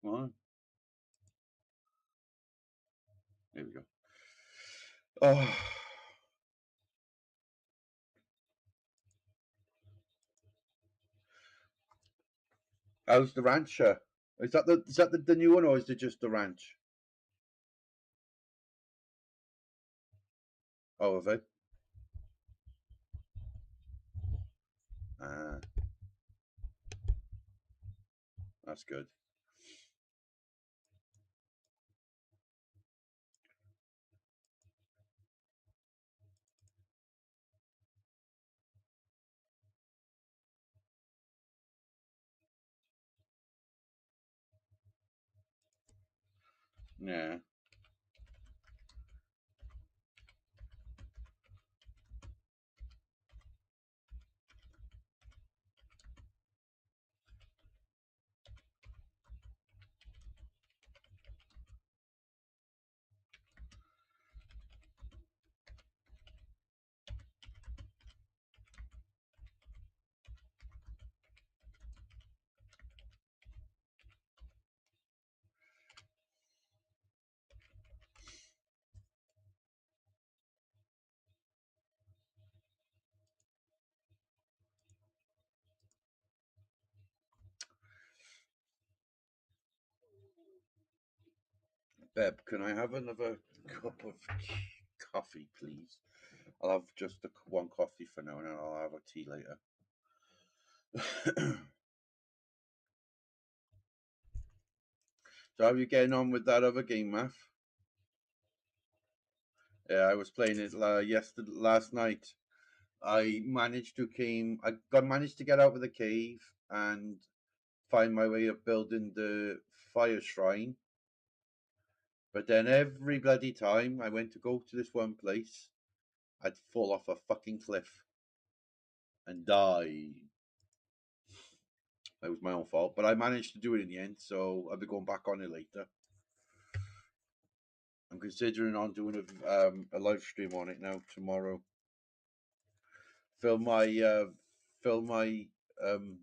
Well, there we go. Oh, how's the rancher? Is that the new one, or is it just the ranch? Oh, have it? Ah, that's good. Yeah, Beb, can I have another cup of coffee, please? I'll have just one coffee for now, and then I'll have a tea later. So, how are you getting on with that other game, Math? Yeah, I was playing it last night. I managed to get out of the cave and find my way of building the fire shrine. But then every bloody time I went to go to this one place, I'd fall off a fucking cliff and die. That was my own fault, but I managed to do it in the end, so I'll be going back on it later. I'm considering on doing a live stream on it now tomorrow. Fill my fill um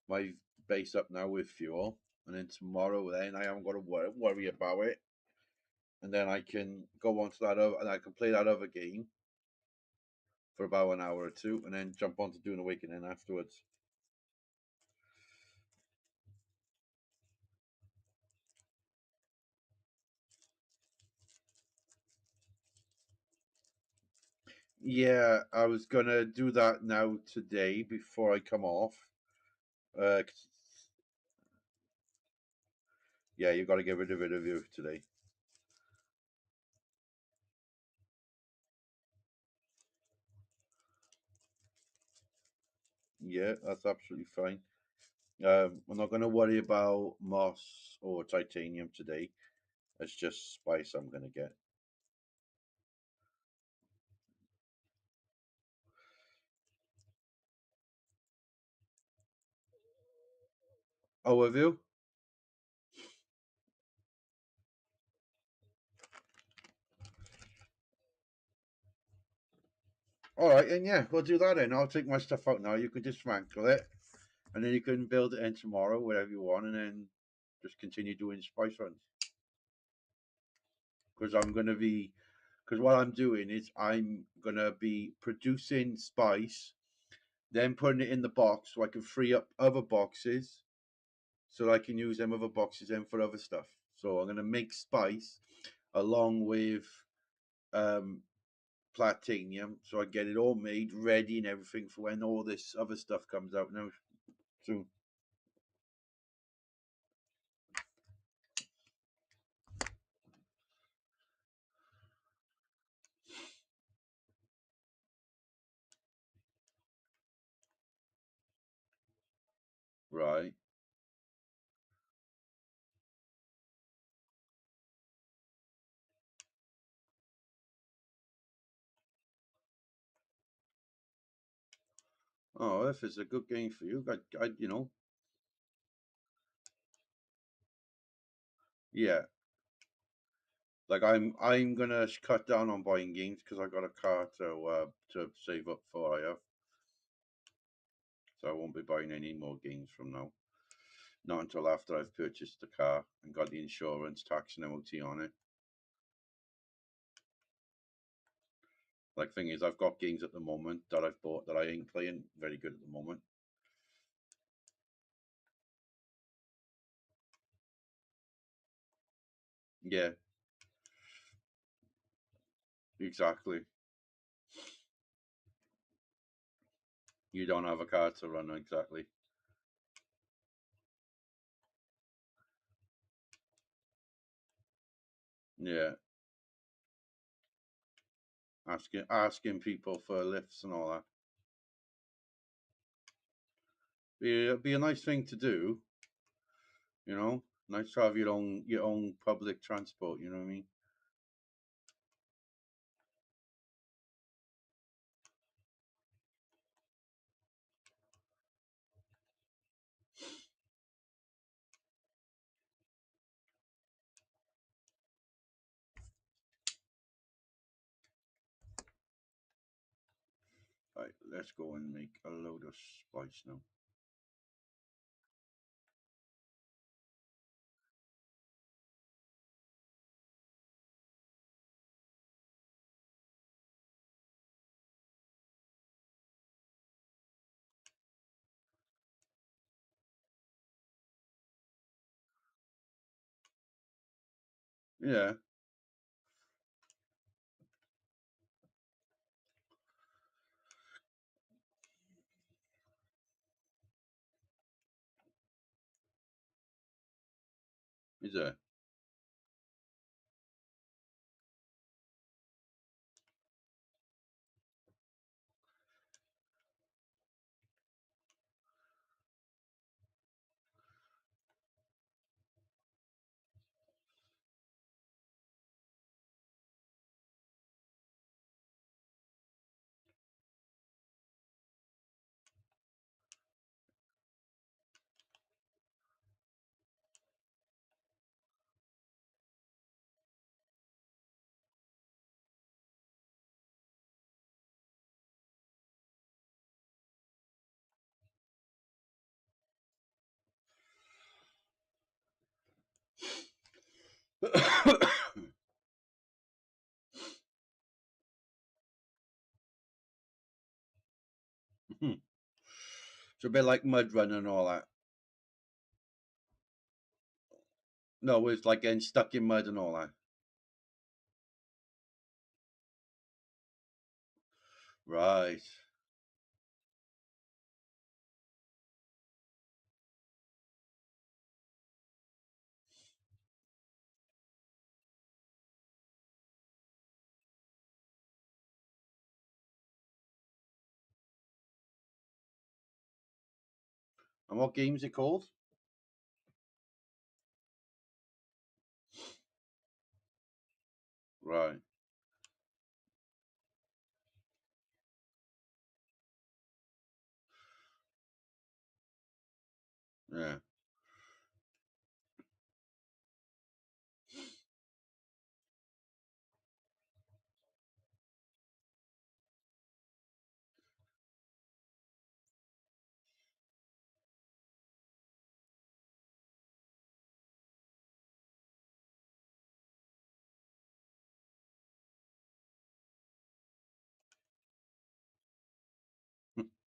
my base up now with fuel, and then tomorrow then I haven't got to worry about it, and then I can go on to that other, and I can play that other game for about an hour or two, and then jump on to doing Awakening afterwards. Yeah, I was gonna do that now today before I come off. 'Cause, yeah, you got to get rid of you today. Yeah, that's absolutely fine. I'm not going to worry about moss or titanium today. It's just spice I'm going to get. Oh, have you? All right, and yeah, we'll do that then. I'll take my stuff out now. You can dismantle it, and then you can build it in tomorrow, whatever you want, and then just continue doing spice runs. Because what I'm doing is I'm gonna be producing spice, then putting it in the box so I can free up other boxes, so I can use them other boxes then for other stuff. So I'm gonna make spice along with um platinum, so I get it all made, ready, and everything for when all this other stuff comes out now soon. Right. Oh, if it's a good game for you, yeah. Like I'm gonna cut down on buying games because I got a car to save up for. I have, so I won't be buying any more games from now. Not until after I've purchased the car and got the insurance, tax, and MOT on it. Like, thing is, I've got games at the moment that I've bought that I ain't playing very good at the moment. Yeah, exactly. You don't have a car to run, exactly. Yeah, asking people for lifts and all that. Be a nice thing to do, you know. Nice to have your own public transport. You know what I mean? Right, let's go and make a load of spice now. Yeah, is it? it's a bit like mud run and all that. No, it's like getting stuck in mud and all that. Right. And what game's it called? Right. Yeah.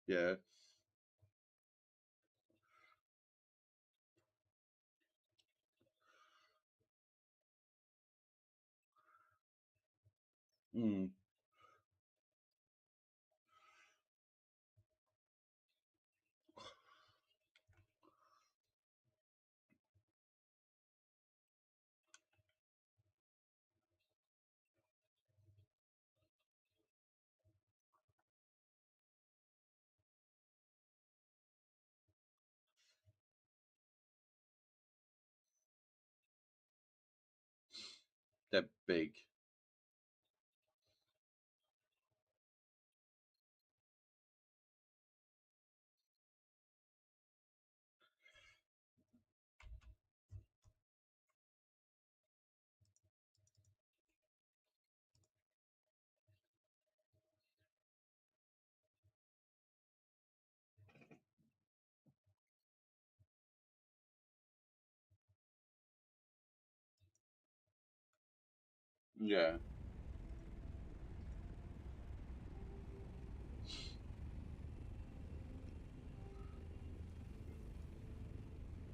Yeah. Mm, they're big. Yeah.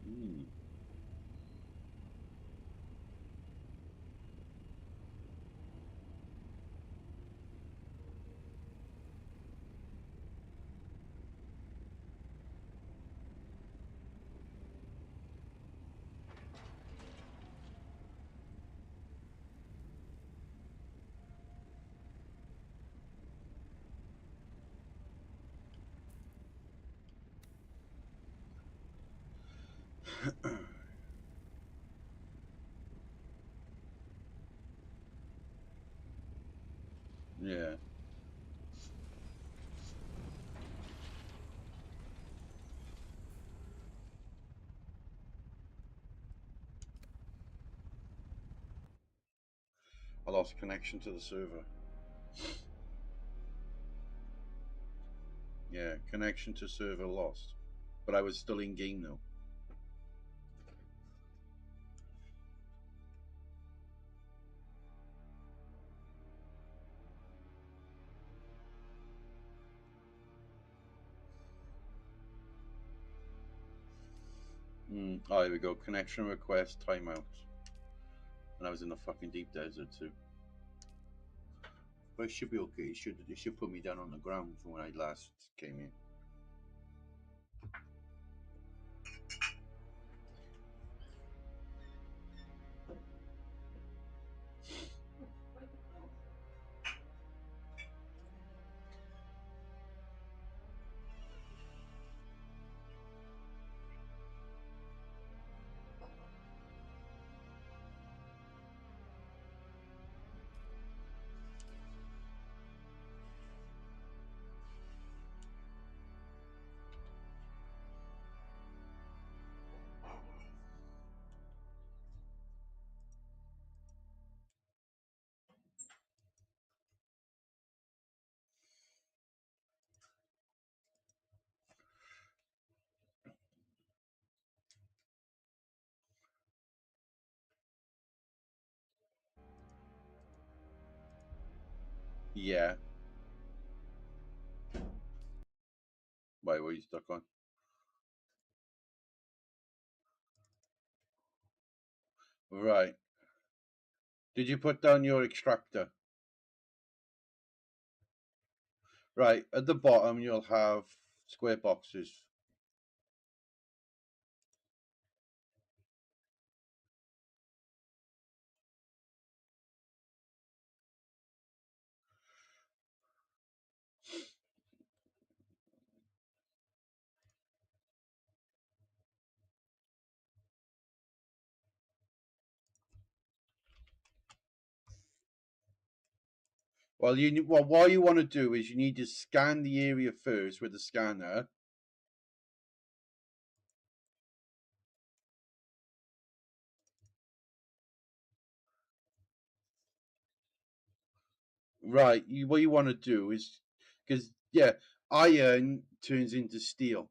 Mm. Yeah. I lost connection to the server. Yeah, connection to server lost. But I was still in game though. Oh, here we go. Connection request timeout. And I was in the fucking deep desert too. But it should be okay. It should put me down on the ground from when I last came in. Yeah. Why were you stuck on? Right. Did you put down your extractor? Right. At the bottom, you'll have square boxes. Well, what you want to do is you need to scan the area first with the scanner. Right. What you want to do is because yeah, iron turns into steel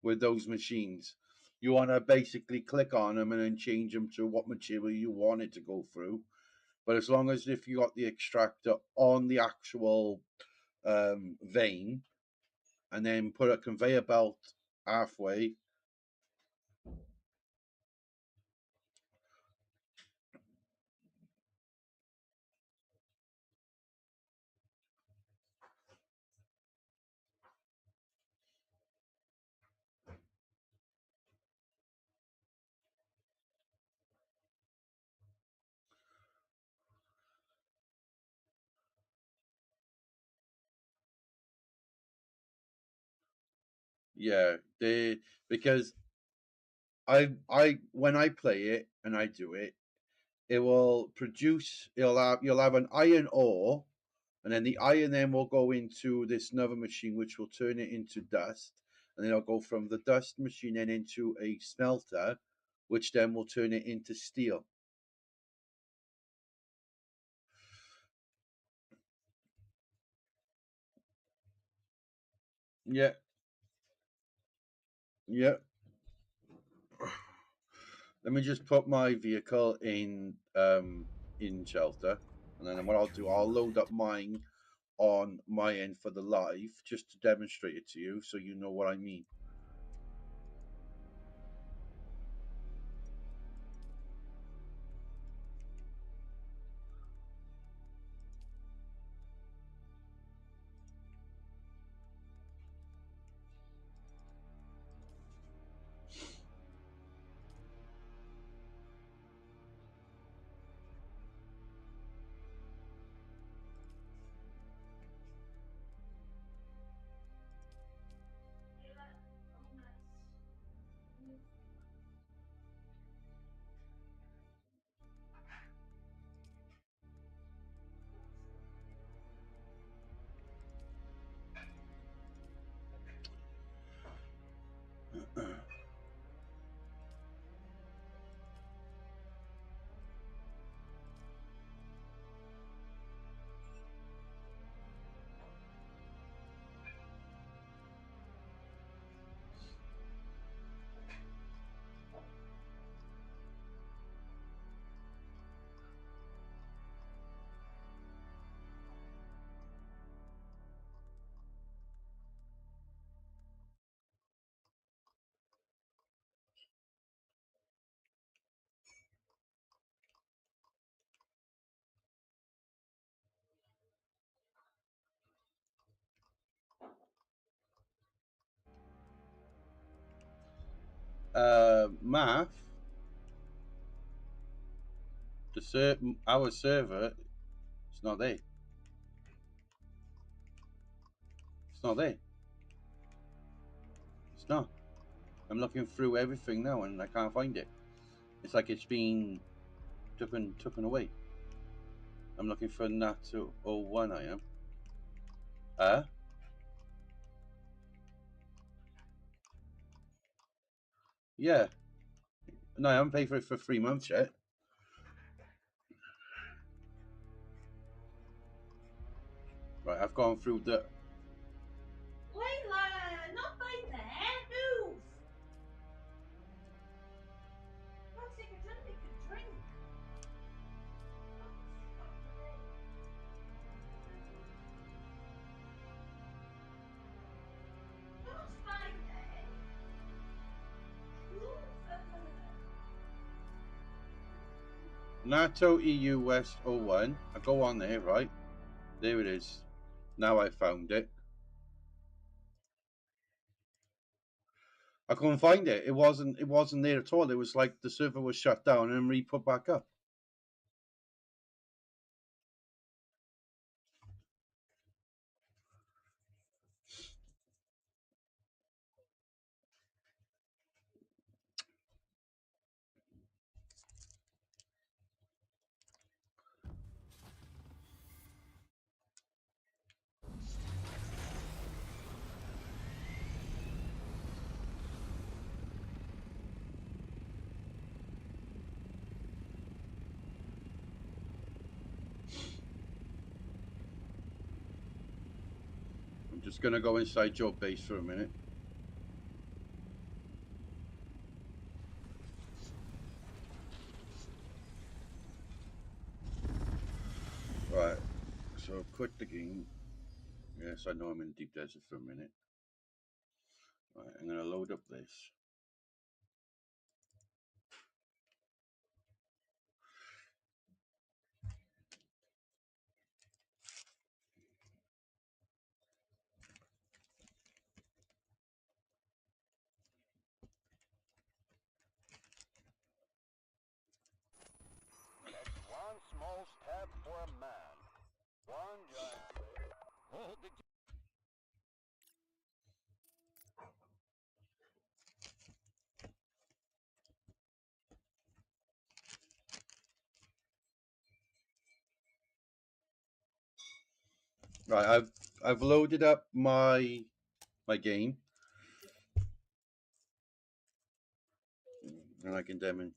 with those machines. You want to basically click on them and then change them to what material you want it to go through. But as long as if you got the extractor on the actual vein and then put a conveyor belt halfway. Yeah, they because I when I play it and I do it, it will produce. You'll have an iron ore, and then the iron then will go into this another machine, which will turn it into dust, and then it'll go from the dust machine then into a smelter, which then will turn it into steel. Yeah, yeah. Let me just put my vehicle in shelter, and then what I'll do, I'll load up mine on my end for the live, just to demonstrate it to you, so you know what I mean. Math, our server, it's not there. It's not there. It's not. I'm looking through everything now and I can't find it. It's like it's been taken away. I'm looking for Natsu 01, I am. Yeah. No, I haven't paid for it for 3 months yet. Right, I've gone through the. Layla, not by there. Move. God's sake, I didn't make a drink. Not by there. NATO EU West 01. I go on there, right? There it is. Now I found it. I couldn't find it. It wasn't there at all. It was like the server was shut down and re-put back up. I'm just gonna go inside your base for a minute. Right. So quit the game. Yes, I know I'm in deep desert for a minute. Right, I'm gonna load up this. That's one small step for a man. One giant. Oh, the Right, I've loaded up my game, and I can demonstrate.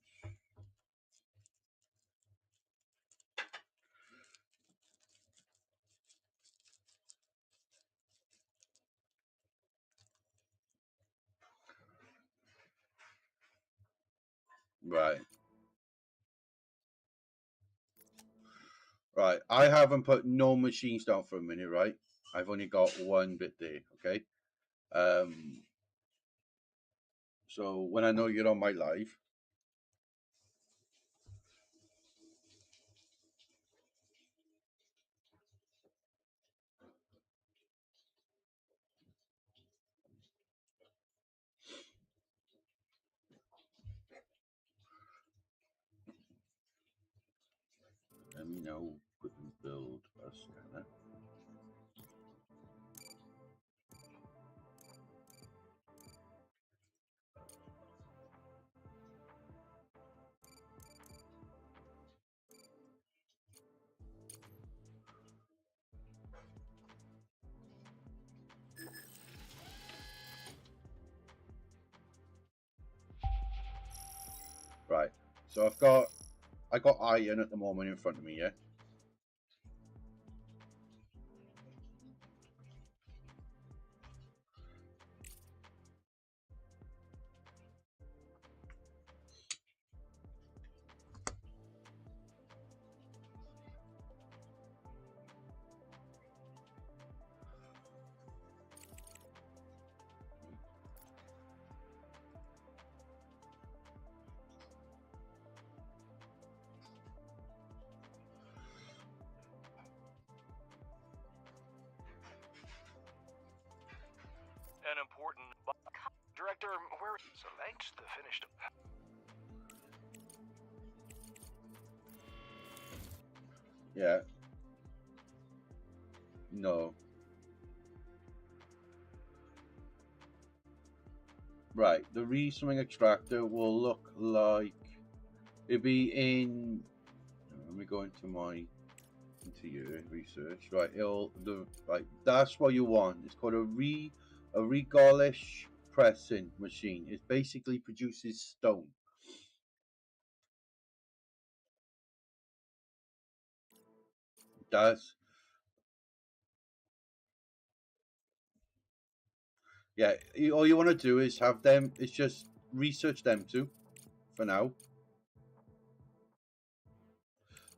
Right. Right. I haven't put no machines down for a minute, right? I've only got one bit there, okay? Um, so when I know you're on my live, let me know, couldn't build a scanner. Right. So I got iron at the moment in front of me, yeah? An important director, where selects the finished. Yeah. No. Right. The re-swing extractor will look like it'd be in. Let me go into your research. Right. That's what you want. It's called a regolish pressing machine. It basically produces stone. That's yeah. All you want to do is have them. It's just research them too. For now,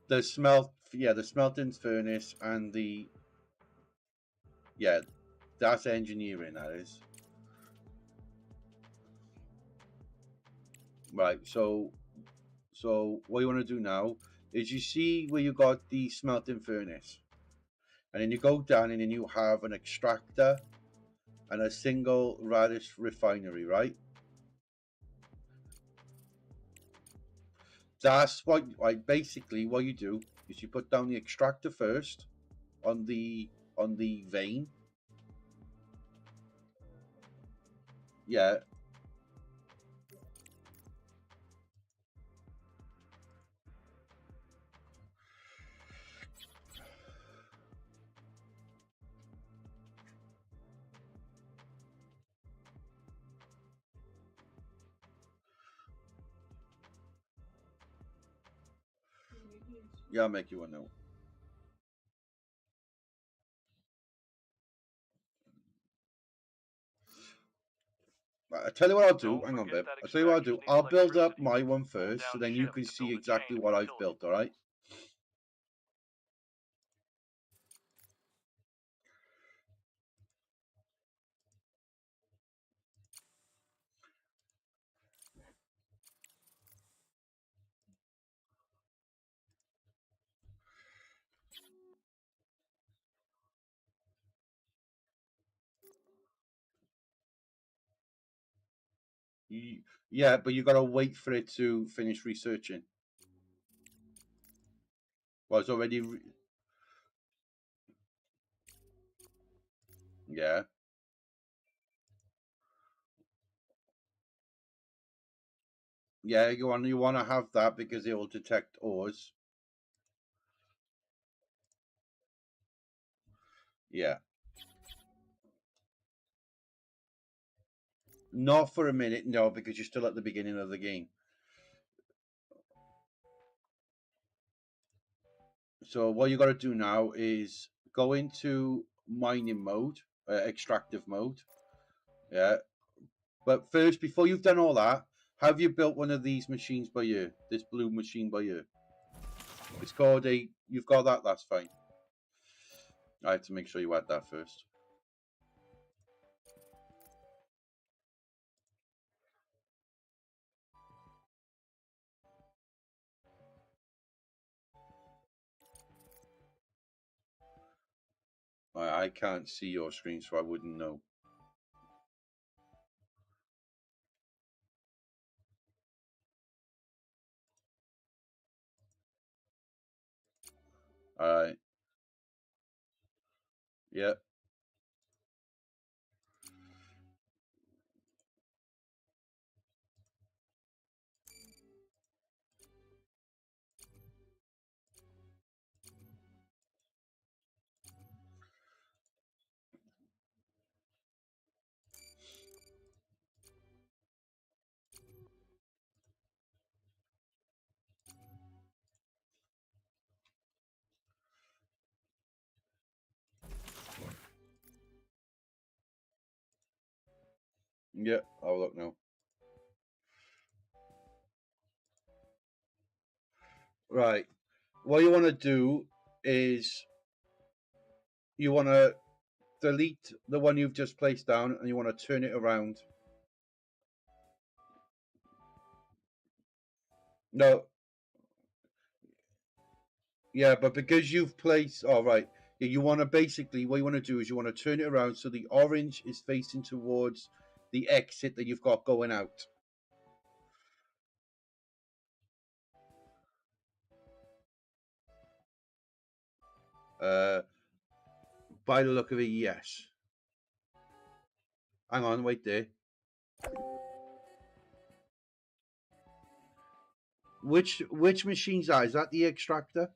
the smelting furnace and the yeah, that's engineering. That is right. So what you want to do now is you see where you got the smelting furnace, and then you go down, and then you have an extractor and a single radish refinery, right? That's what basically what you do is you put down the extractor first on the vein. Yeah, yeah, I'll make you one now. I tell you what I'll do. Don't Hang on, forget babe. that I tell you what I'll extractors do. need I'll build up electricity. my one Cool first, so down then you can shift to see build a chain exactly what with I've utilities. built. All right. Yeah, but you got to wait for it to finish researching. Well, it's already. Yeah, yeah. You want to have that because it will detect ores. Yeah, not for a minute, no, because you're still at the beginning of the game. So what you got to do now is go into mining mode, extractive mode. Yeah, but first, before you've done all that, Have you built one of these machines by you? This blue machine by you? It's called a. You've got that. That's fine. I have to make sure you add that first. I can't see your screen, so I wouldn't know. All right. Yeah. Yeah. I'll look now. Right. What you want to do is you want to delete the one you've just placed down, and you want to turn it around. No. Yeah, but because you've placed. All right. Yeah, you want to basically what you want to do is you want to turn it around so the orange is facing towards the exit that you've got going out. Uh, by the look of it, yes. Hang on, wait there. Which machine's that? Is that the extractor?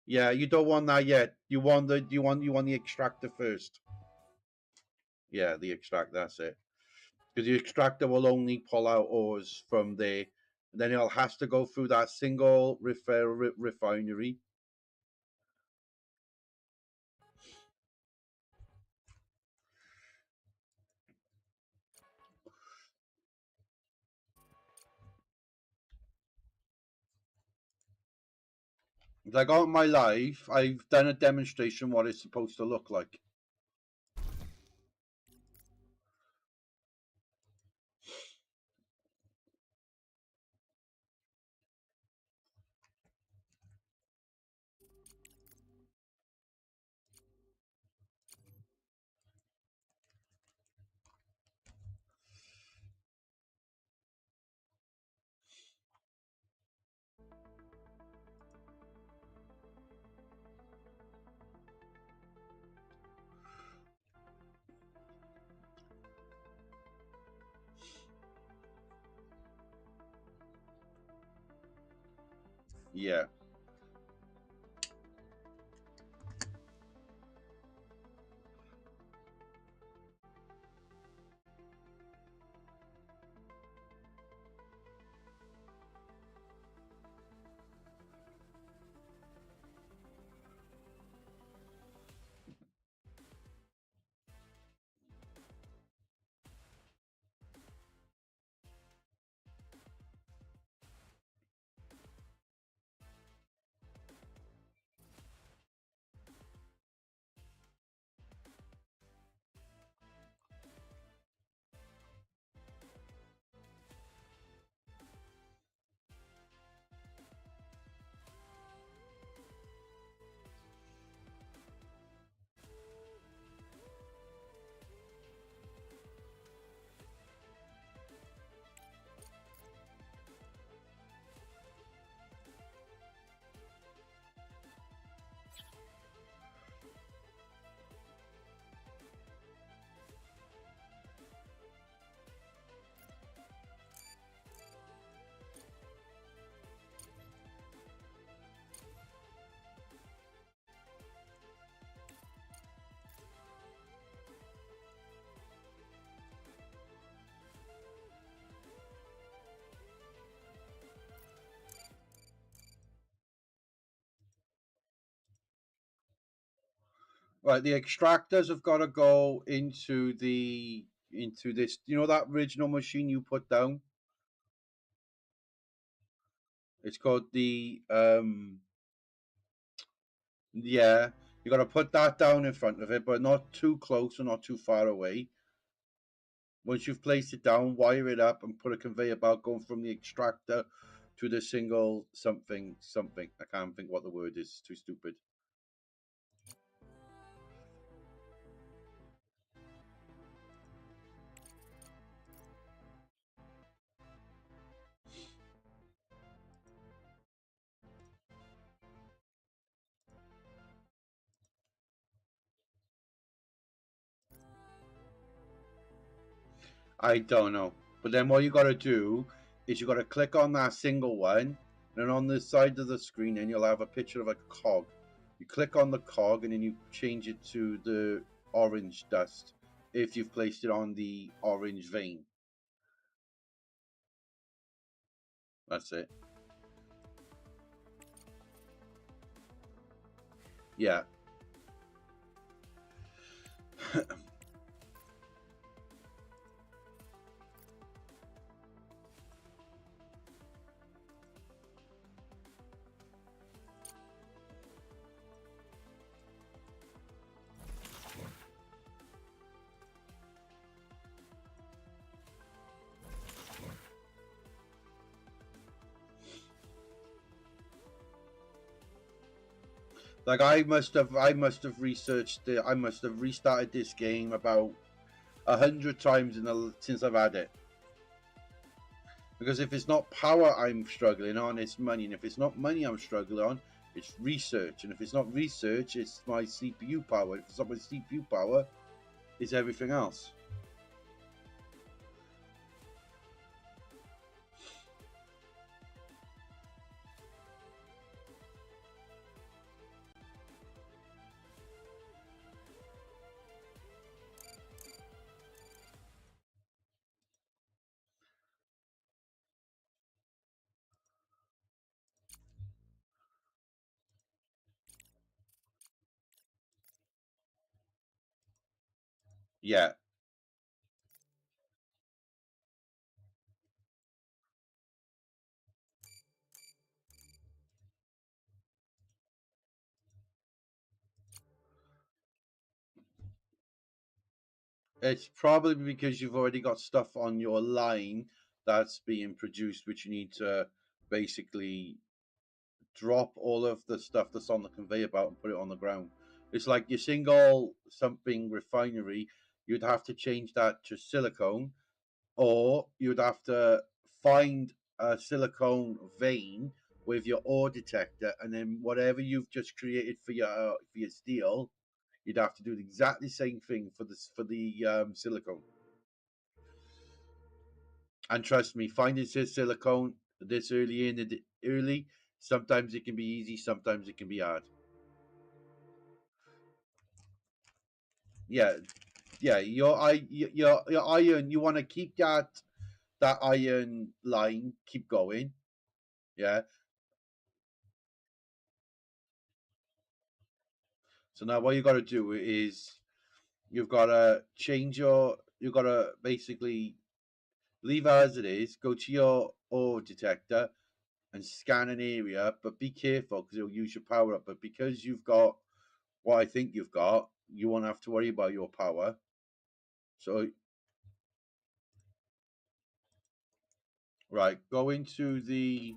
Yeah, you don't want that yet. You want the extractor first. Yeah, the extract. That's it. Because the extractor will only pull out ores from there. Then it'll has to go through that single refinery. Like on my live, I've done a demonstration what it's supposed to look like. Yeah. Right, the extractors have got to go into this. You know that original machine you put down? It's called the yeah. You got to put that down in front of it, but not too close or not too far away. Once you've placed it down, wire it up and put a conveyor belt going from the extractor to the single something something. I can't think what the word is. It's too stupid. I don't know. But then what you got to do is you got to click on that single one, and on the side of the screen, then you'll have a picture of a cog. You click on the cog, and then you change it to the orange dust if you've placed it on the orange vein. That's it. Yeah. Like I must have researched it. I must have restarted this game about 100 times since I've had it. Because if it's not power I'm struggling on, it's money, and if it's not money I'm struggling on, it's research, and if it's not research, it's my CPU power. If it's not my CPU power, it's everything else. Yeah, it's probably because you've already got stuff on your line that's being produced, which you need to basically drop all of the stuff that's on the conveyor belt and put it on the ground. It's like your single something refinery, you'd have to change that to silicone, or you'd have to find a silicone vein with your ore detector, and then whatever you've just created for your steel, you'd have to do the exactly same thing for the silicone. And trust me, finding silicone this early, sometimes it can be easy, sometimes it can be hard. Yeah, yeah. Your iron. You want to keep that iron line, keep going. Yeah. So now what you got to do is you've got to change your. You've got to basically leave it as it is. Go to your ore detector and scan an area, but be careful because it'll use your power up. But because you've got what I think you've got, you won't have to worry about your power. So right, go into the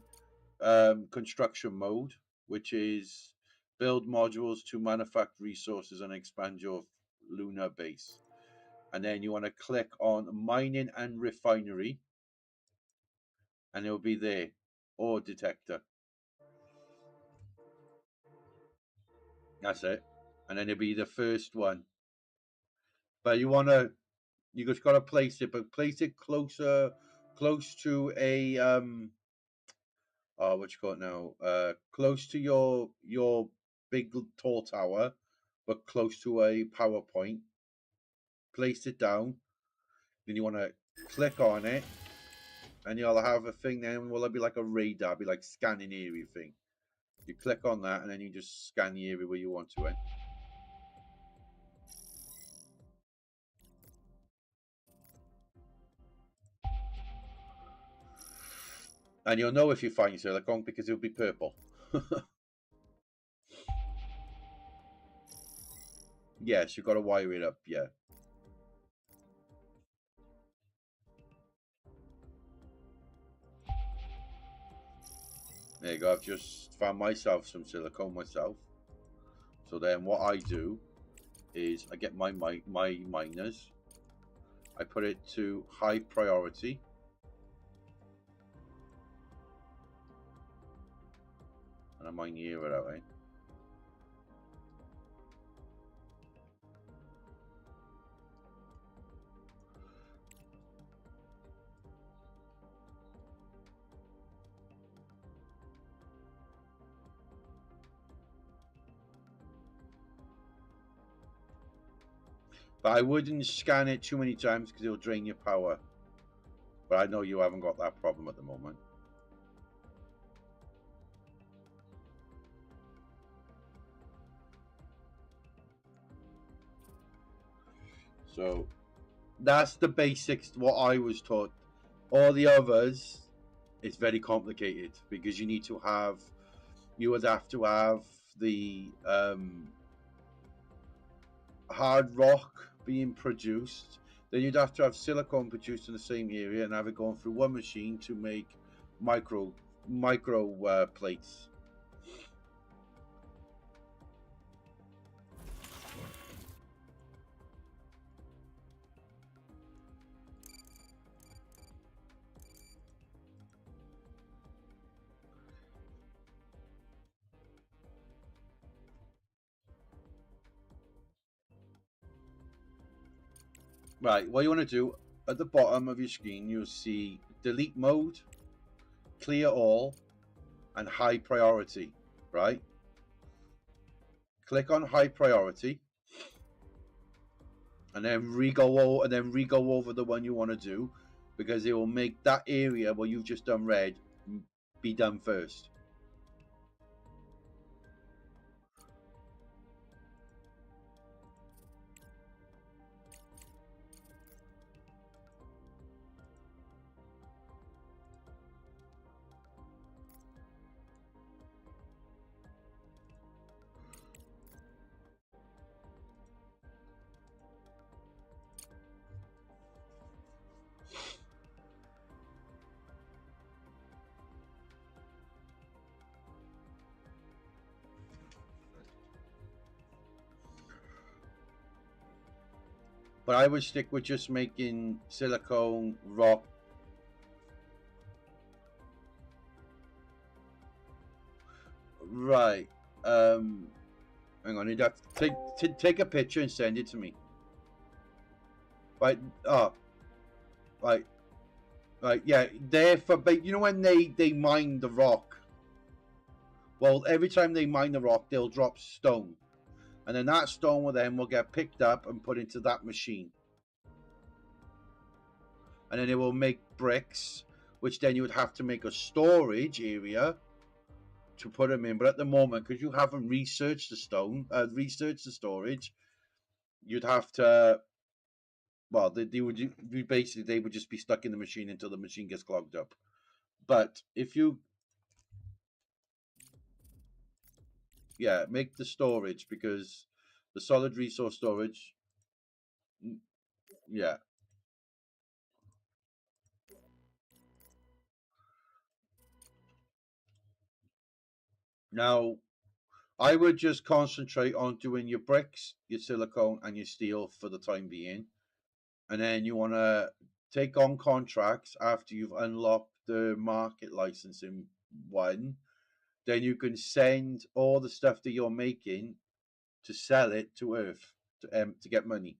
construction mode, which is build modules to manufacture resources and expand your lunar base. And then you want to click on mining and refinery, and it'll be there, ore detector. That's it. And then it'll be the first one. But you just got to place it, but place it close to a what you call it now? Close to your big tall tower, but close to a PowerPoint. Place it down. Then you want to click on it, and you'll have a thing. Then will it be like a radar, be like scanning area thing? You click on that, and then you just scan the area where you want to. And you'll know if you find silicone because it'll be purple. Yes, you've got to wire it up, yeah. There you go, I've just found myself some silicone myself. So then what I do is I get my miners, I put it to high priority. And I mine here that way. But I wouldn't scan it too many times because it'll drain your power. But I know you haven't got that problem at the moment. So that's the basics, what I was taught. All the others, it's very complicated because you need to have, you would have to have the hard rock being produced. Then you'd have to have silicone produced in the same area and have it going through one machine to make micro plates. Right, what you want to do, at the bottom of your screen, you'll see delete mode, clear all, and high priority, right? Click on high priority, and then re-go over the one you want to do, because it will make that area where you've just done red be done first. But I would stick with just making silicone rock. Right. Hang on. You'd have to take a picture and send it to me. Right. Oh. Right. Right. Yeah. There for. But you know when they mine the rock. Well, every time they mine the rock, they'll drop stone, and then that stone will get picked up and put into that machine, and then it will make bricks, which then you would have to make a storage area to put them in. But at the moment, because you haven't researched the storage, you'd have to. Well, they would basically they would just be stuck in the machine until the machine gets clogged up. But if you, yeah, make the storage because the solid resource storage, yeah. Now, I would just concentrate on doing your bricks, your silicone, and your steel for the time being. And then you want to take on contracts after you've unlocked the market licensing one. Then you can send all the stuff that you're making to sell it to Earth to get money.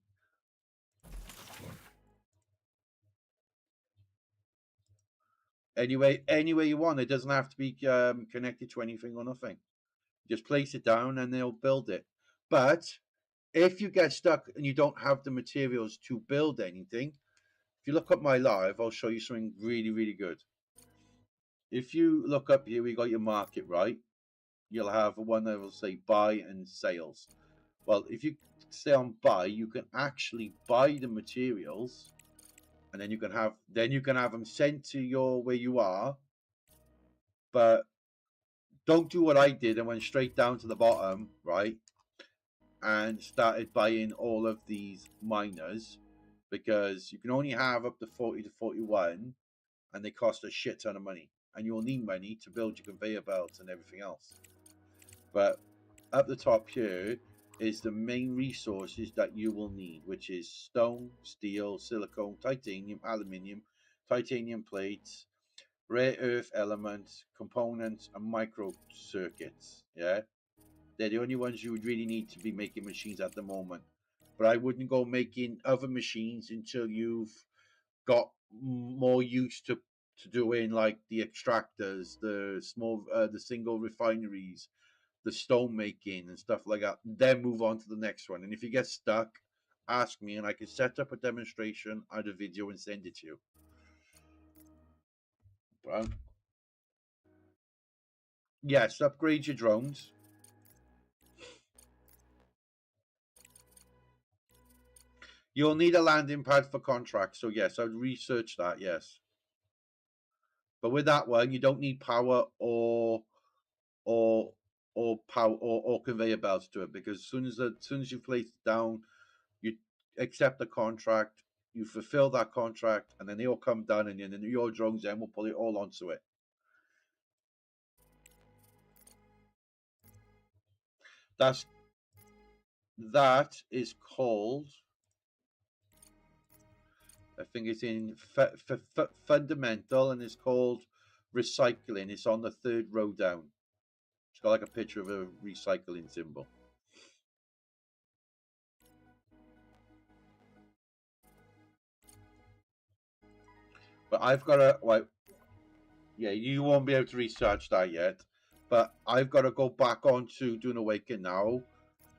Anyway you want. It doesn't have to be connected to anything or nothing. Just place it down and they'll build it. But if you get stuck and you don't have the materials to build anything, if you look up my live, I'll show you something really, really good. If you look up here, we got your market, right? You'll have one that will say buy and sales. Well, if you stay on buy, you can actually buy the materials, and then you can have them sent to your where you are, But don't do what I did and went straight down to the bottom, right? And started buying all of these miners because you can only have up to 40 to 41 and they cost a shit ton of money. And you'll need money to build your conveyor belts and everything else. But up the top here is the main resources that you will need, which is stone, steel, silicone, titanium, aluminium, titanium plates, rare earth elements, components, and micro circuits. Yeah, they're the only ones you would really need to be making machines at the moment. But I wouldn't go making other machines until you've got more used to doing like the extractors, the single refineries, the stone making and stuff like that. Then move on to the next one. And if you get stuck, ask me, and I can set up a demonstration, add a video, and send it to you. But, yes, upgrade your drones. You'll need a landing pad for contracts, so yes, I'd research that. Yes, but with that one, you don't need power or power or conveyor belts to it because as soon as you place it down, you accept the contract, you fulfill that contract, and then they all come down, and then your drones then will pull it all onto it. That is called. I think it's in fundamental, and it's called recycling. It's on the third row down. It's got like a picture of a recycling symbol. But I've got to, like, yeah, you won't be able to research that yet. But I've got to go back onto Dune Awaken now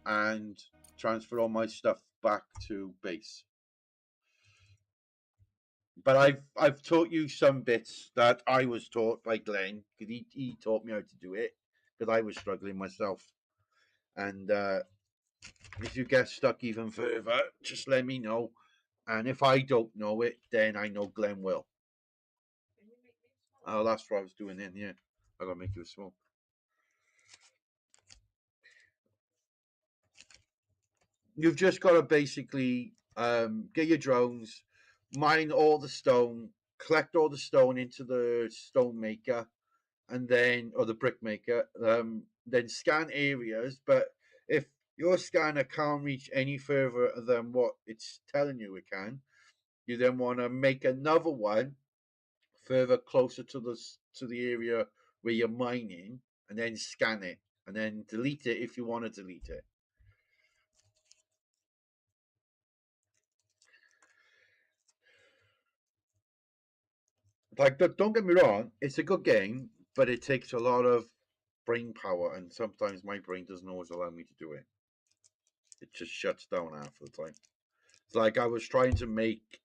and transfer all my stuff back to base. But I've taught you some bits that I was taught by Glenn because he taught me how to do it because I was struggling myself. And if you get stuck even further, just let me know. And if I don't know it, then I know Glenn will. Oh, that's what I was doing then. Yeah, I gotta make you a smoke. You've just got to basically get your drones, mine all the stone, collect all the stone into the stone maker, and then or the brick maker. Then scan areas, but if your scanner can't reach any further than what it's telling you it can, you then want to make another one further closer to the area where you're mining, and then scan it, and then delete it if you want to delete it. Like, don't get me wrong, it's a good game, but it takes a lot of brain power, and sometimes my brain doesn't always allow me to do it. It just shuts down half the time. It's like I was trying to make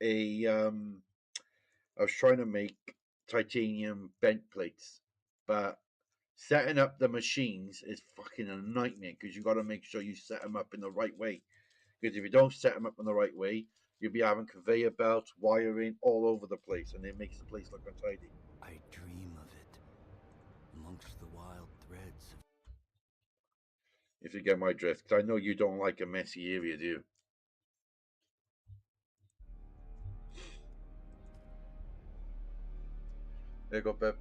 I was trying to make titanium bent plates, but setting up the machines is fucking a nightmare because you got to make sure you set them up in the right way. Because if you don't set them up in the right way, you'll be having conveyor belts, wiring all over the place, and it makes the place look untidy. I dream of it amongst the wild threads of. If you get my drift, because I know you don't like a messy area, do you? There you go, Pep.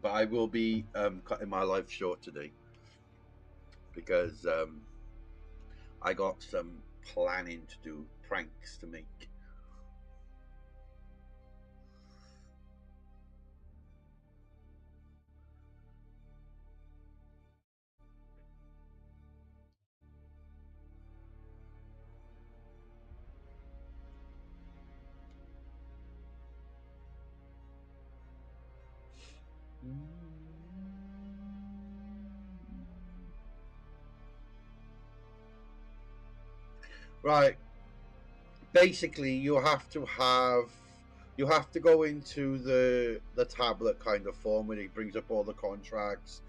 But I will be cutting my life short today because I got some planning to do, pranks to make. Right. Basically, you have to go into the tablet kind of form when it brings up all the contracts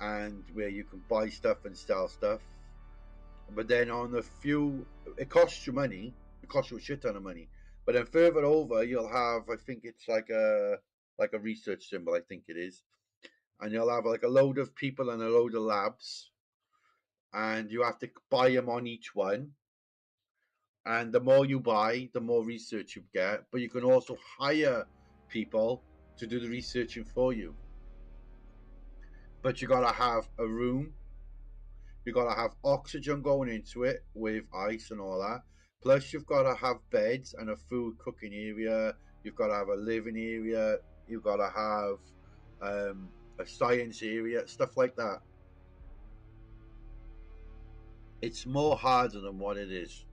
and where you can buy stuff and sell stuff. But then on a few, it costs you money. It costs you a shit ton of money. But then further over, you'll have, I think it's like a research symbol. I think it is, and you'll have like a load of people and a load of labs, and you have to buy them on each one. And the more you buy, the more research you get. But you can also hire people to do the researching for you. But you gotta have a room. You gotta have oxygen going into it with ice and all that. Plus, you've gotta have beds and a food cooking area. You've gotta have a living area. You've gotta have a science area, stuff like that. It's more harder than what it is.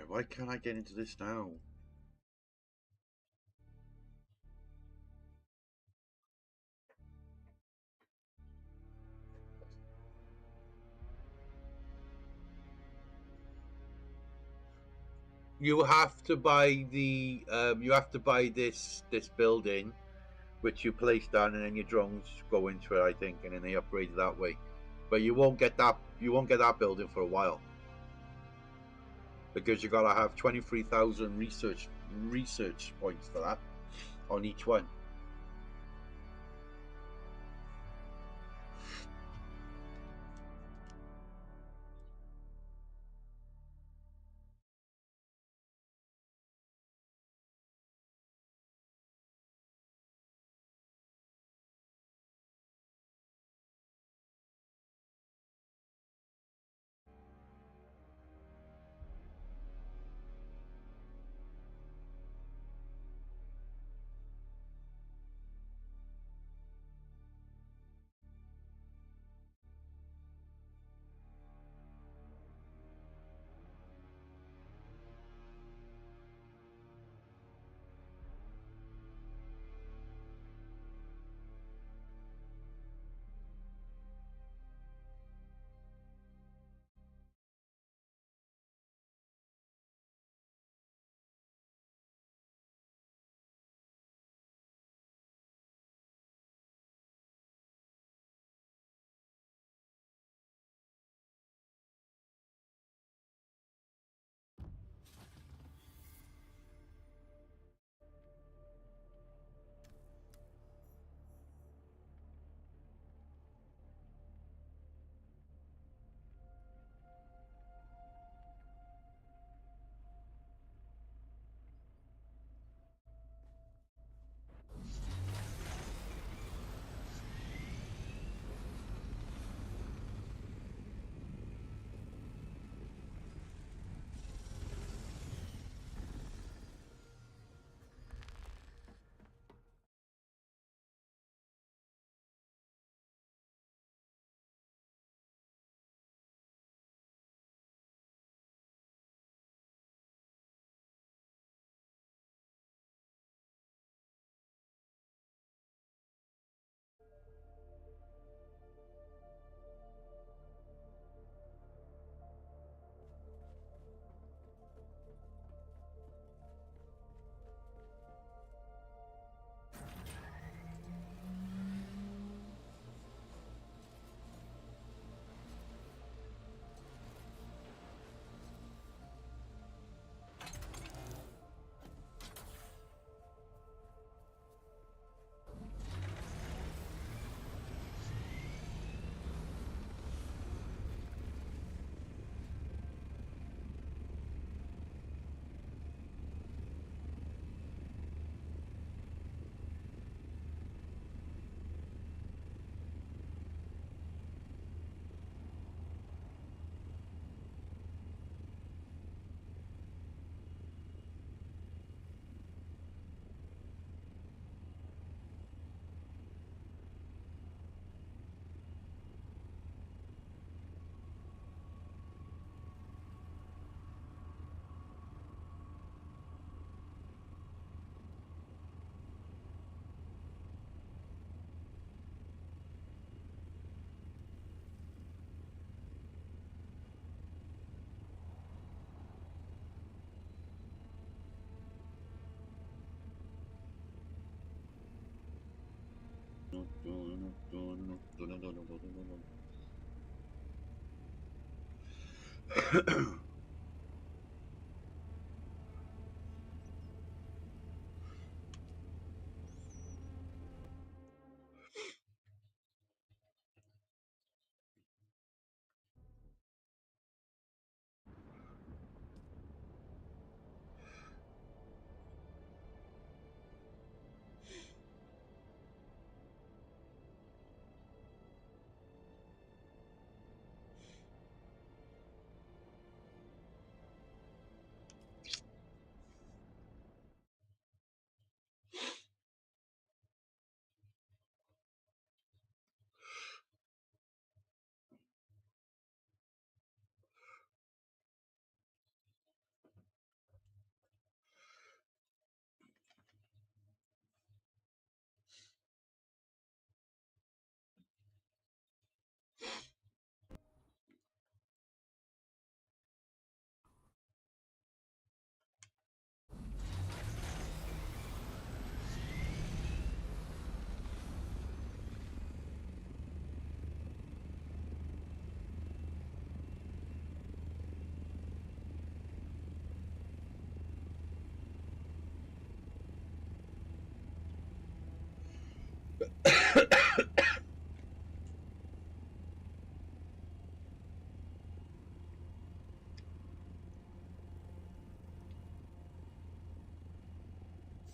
Why can't I get into this now? You have to buy you have to buy this building, which you place down, and then your drones go into it, I think, and then they upgrade it that way. But you won't get that building for a while because you gotta have 23,000 research points for that on each one.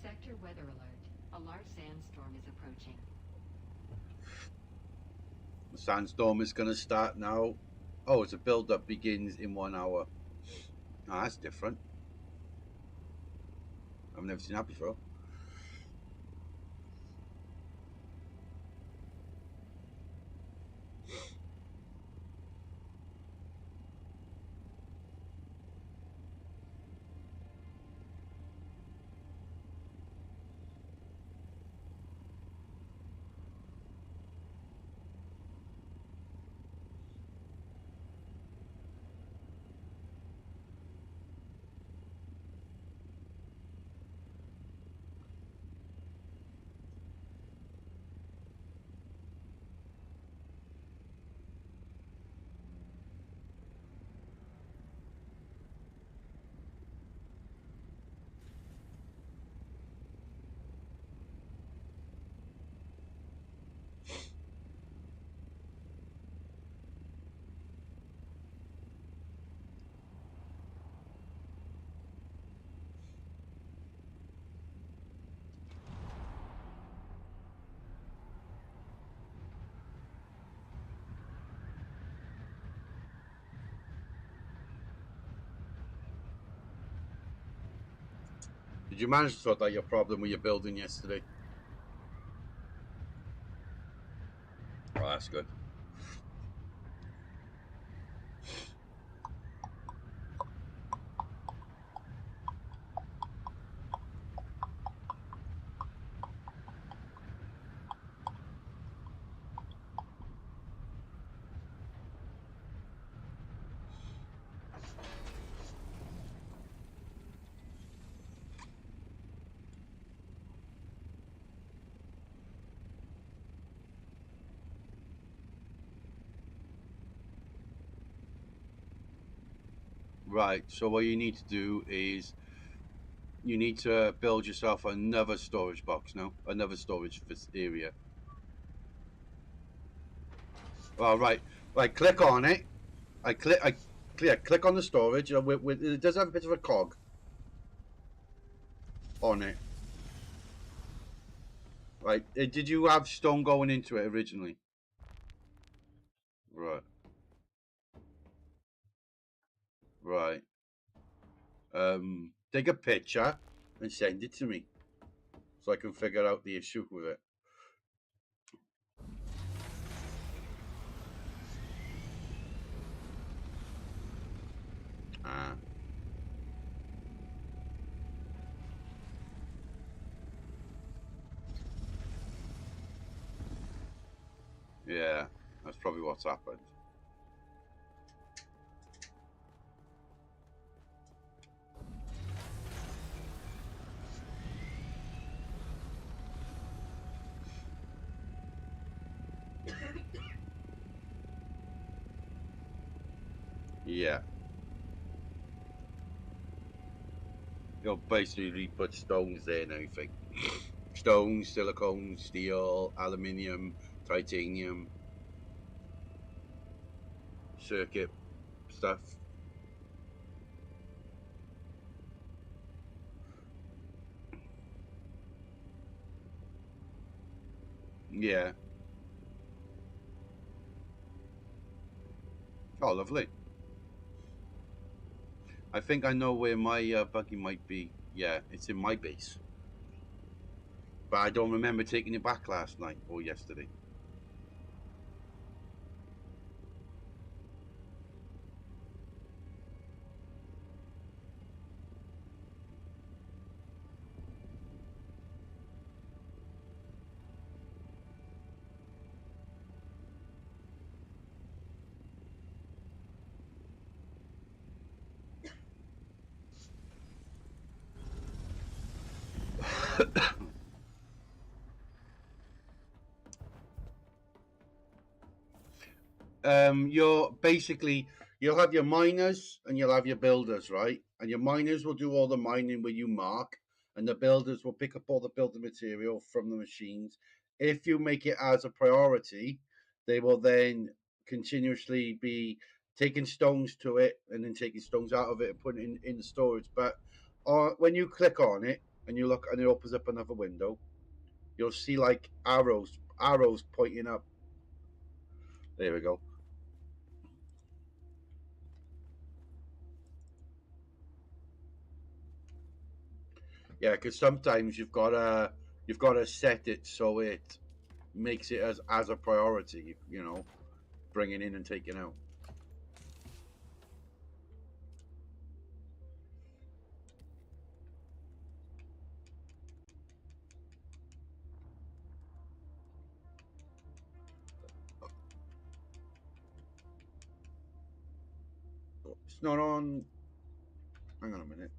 Sector weather alert. A large sandstorm is approaching. The sandstorm is going to start now. Oh, it's a build-up begins in 1 hour. Oh, that's different. I've never seen that before. Did you manage to sort out your problem with your building yesterday? Oh, that's good. Right. So what you need to do is you need to build yourself another storage box now, another storage area. All right. Right. Click on it. Click on the storage. It does have a bit of a cog on it. Right. Did you have stone going into it originally? Right. Right. Take a picture and send it to me so I can figure out the issue with it. Ah. Yeah. That's probably what's happened. Yeah. You'll basically put stones there and everything. Stones, silicone, steel, aluminium, titanium, circuit stuff. Yeah. Oh, lovely. I think I know where my buggy might be. Yeah, it's in my base. But I don't remember taking it back last night or yesterday. You're basically you'll have your miners and you'll have your builders, right? And your miners will do all the mining where you mark, and the builders will pick up all the building material from the machines. If you make it as a priority, they will then continuously be taking stones to it and then taking stones out of it and putting it in the storage. But when you click on it and you look and it opens up another window, you'll see like arrows pointing up. There we go. Yeah, because sometimes you've got to set it so it makes it as a priority. Bringing in and taking out. It's not on. Hang on a minute.